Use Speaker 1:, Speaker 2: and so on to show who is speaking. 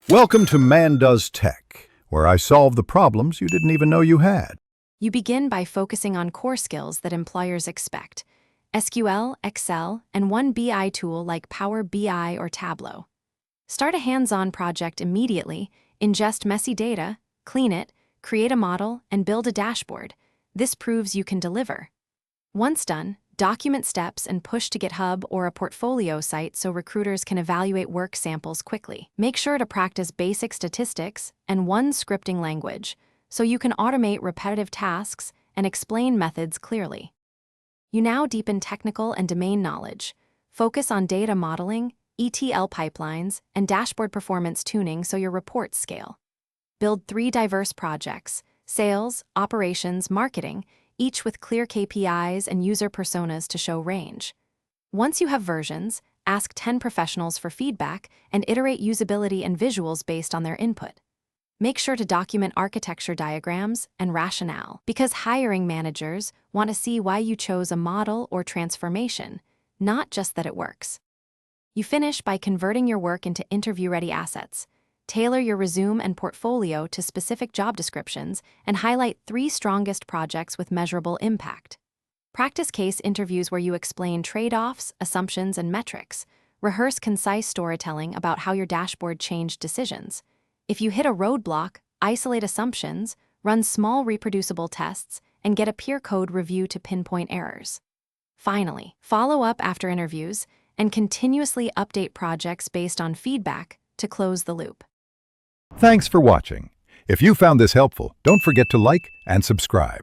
Speaker 1: Welcome to Man Does Tech, where I solve the problems you didn't even know you had.
Speaker 2: You begin by focusing on core skills that employers expect: SQL, Excel, and one BI tool like Power BI or Tableau. Start a hands-on project immediately, ingest messy data, clean it, create a model, and build a dashboard. This proves you can deliver. Once done, document steps and push to GitHub or a portfolio site so recruiters can evaluate work samples quickly. Make sure to practice basic statistics and one scripting language so you can automate repetitive tasks and explain methods clearly. You now deepen technical and domain knowledge. Focus on data modeling, ETL pipelines, and dashboard performance tuning so your reports scale. Build 3 diverse projects: sales, operations, marketing, each with clear KPIs and user personas to show range. Once you have versions, ask 10 professionals for feedback and iterate usability and visuals based on their input. Make sure to document architecture diagrams and rationale, because hiring managers want to see why you chose a model or transformation, not just that it works. You finish by converting your work into interview-ready assets. Tailor your resume and portfolio to specific job descriptions and highlight 3 strongest projects with measurable impact. Practice case interviews where you explain trade-offs, assumptions, and metrics. Rehearse concise storytelling about how your dashboard changed decisions. If you hit a roadblock, isolate assumptions, run small reproducible tests, and get a peer code review to pinpoint errors. Finally, follow up after interviews and continuously update projects based on feedback to close the loop.
Speaker 1: Thanks for watching. If you found this helpful, don't forget to like and subscribe.